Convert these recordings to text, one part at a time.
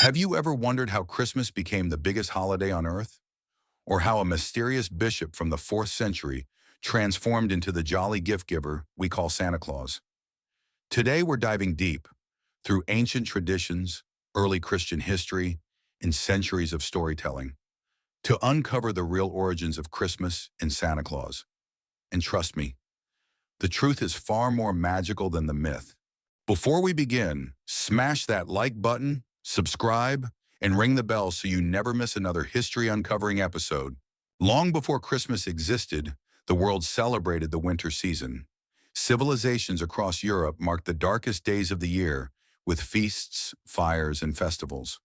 Have you ever wondered how Christmas became the biggest holiday on Earth? Or how a mysterious bishop from the 4th century transformed into the jolly gift giver we call Santa Claus? Today we're diving deep through ancient traditions, early Christian history, and centuries of storytelling to uncover the real origins of Christmas and Santa Claus. And trust me, the truth is far more magical than the myth. Before we begin, smash that like button, subscribe, and ring the bell so you never miss another history uncovering episode. Long before Christmas existed, the world celebrated the winter season. Civilizations across Europe marked the darkest days of the year with feasts, fires, and festivals.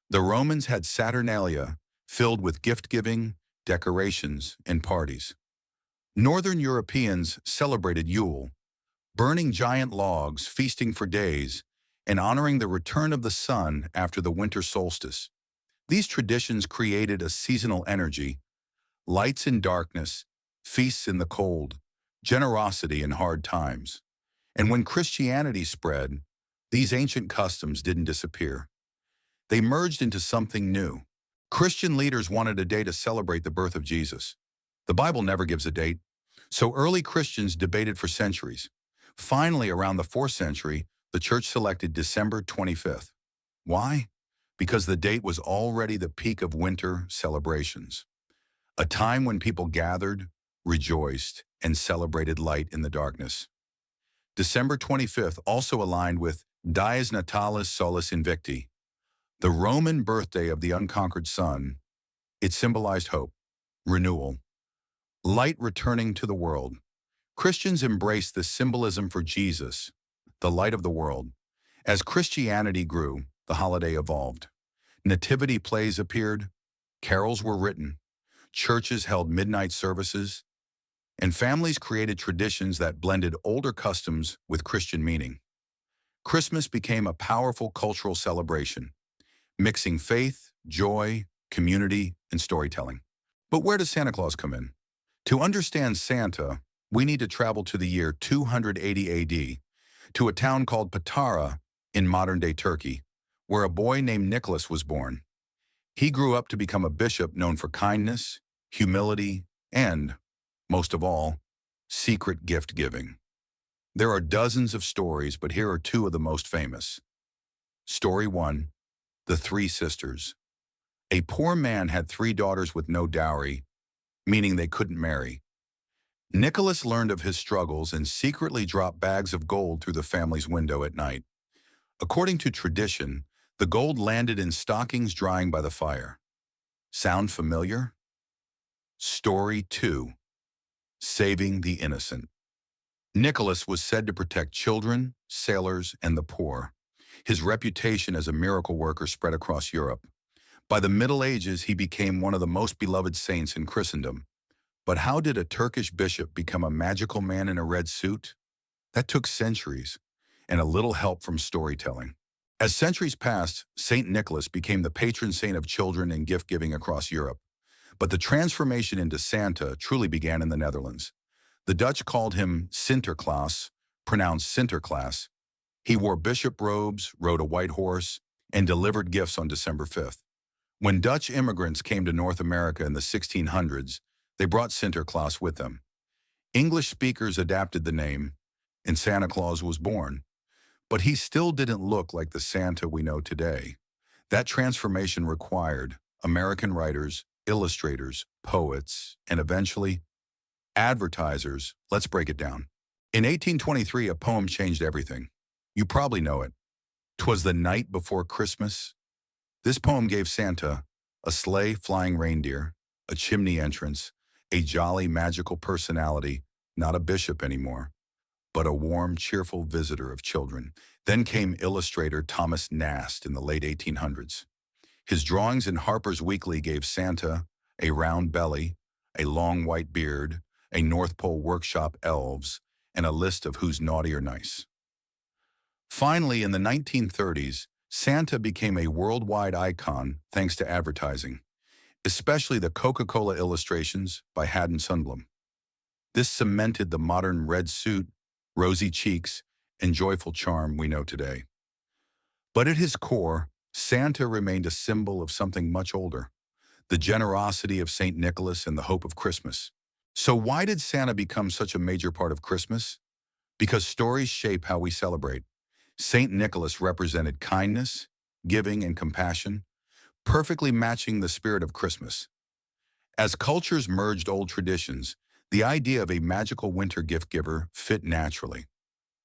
The Romans had Saturnalia, filled with gift-giving, decorations, and parties. Northern Europeans celebrated Yule, burning giant logs, feasting for days, and honoring the return of the sun after the winter solstice. These traditions created a seasonal energy: lights in darkness, feasts in the cold, generosity in hard times. And when Christianity spread, these ancient customs didn't disappear. They merged into something new. Christian leaders wanted a day to celebrate the birth of Jesus. The Bible never gives a date, so early Christians debated for centuries. Finally, around the 4th century, the church selected December 25th. Why? Because the date was already the peak of winter celebrations, a time when people gathered, rejoiced, and celebrated light in the darkness. December 25th also aligned with Dies Natalis Solis Invicti, the Roman birthday of the unconquered sun. It symbolized hope, renewal, light returning to the world. Christians embraced this symbolism for Jesus, the light of the world. As Christianity grew, the holiday evolved. Nativity plays appeared, carols were written, churches held midnight services, and families created traditions that blended older customs with Christian meaning. Christmas became a powerful cultural celebration, mixing faith, joy, community, and storytelling. But where does Santa Claus come in? To understand Santa, we need to travel to the year 280 AD, to a town called Patara in modern-day Turkey, where a boy named Nicholas was born. He grew up to become a bishop known for kindness, humility, and, most of all, secret gift-giving. There are dozens of stories, but here are two of the most famous. Story 1, The Three Sisters. A poor man had 3 daughters with no dowry, meaning they couldn't marry. Nicholas learned of his struggles and secretly dropped bags of gold through the family's window at night. According to tradition, the gold landed in stockings drying by the fire. Sound familiar? Story 2, Saving the Innocent. Nicholas was said to protect children, sailors, and the poor. His reputation as a miracle worker spread across Europe. By the Middle Ages, he became one of the most beloved saints in Christendom. But how did a Turkish bishop become a magical man in a red suit? That took centuries, and a little help from storytelling. As centuries passed, Saint Nicholas became the patron saint of children and gift-giving across Europe. But the transformation into Santa truly began in the Netherlands. The Dutch called him Sinterklaas, pronounced Sinterklaas. He wore bishop robes, rode a white horse, and delivered gifts on December 5th. When Dutch immigrants came to North America in the 1600s, they brought Sinterklaas with them. English speakers adapted the name, and Santa Claus was born. But he still didn't look like the Santa we know today. That transformation required American writers, illustrators, poets, and eventually, advertisers. Let's break it down. In 1823, a poem changed everything. You probably know it. "'Twas the night before Christmas." This poem gave Santa a sleigh flying reindeer, a chimney entrance, a jolly, magical personality, not a bishop anymore, but a warm, cheerful visitor of children. Then came illustrator Thomas Nast in the late 1800s. His drawings in Harper's Weekly gave Santa a round belly, a long white beard, a North Pole workshop elves, and a list of who's naughty or nice. Finally, in the 1930s, Santa became a worldwide icon thanks to advertising, especially the Coca-Cola illustrations by Haddon Sundblom. This cemented the modern red suit, rosy cheeks, and joyful charm we know today. But at his core, Santa remained a symbol of something much older, the generosity of St. Nicholas and the hope of Christmas. So why did Santa become such a major part of Christmas? Because stories shape how we celebrate. St. Nicholas represented kindness, giving, and compassion, perfectly matching the spirit of Christmas. As cultures merged old traditions, the idea of a magical winter gift giver fit naturally.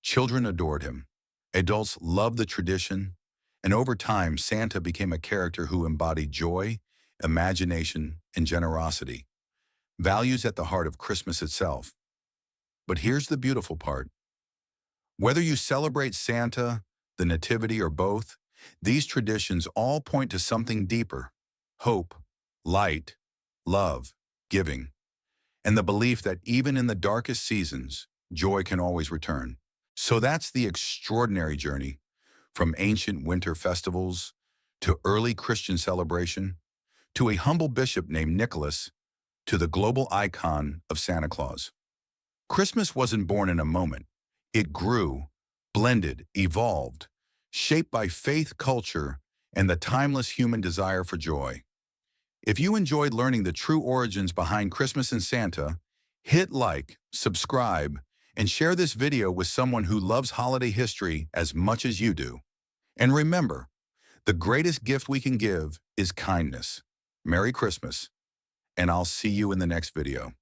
Children adored him. Adults loved the tradition, and over time, Santa became a character who embodied joy, imagination, and generosity, values at the heart of Christmas itself. But here's the beautiful part. Whether you celebrate Santa, the Nativity, or both, these traditions all point to something deeper: hope, light, love, giving, and the belief that even in the darkest seasons, joy can always return. So that's the extraordinary journey, from ancient winter festivals to early Christian celebration, to a humble bishop named Nicholas, to the global icon of Santa Claus. Christmas wasn't born in a moment. It grew, blended, evolved, shaped by faith, culture, and the timeless human desire for joy. If you enjoyed learning the true origins behind Christmas and Santa, hit like, subscribe, and share this video with someone who loves holiday history as much as you do. And remember, the greatest gift we can give is kindness. Merry Christmas, and I'll see you in the next video.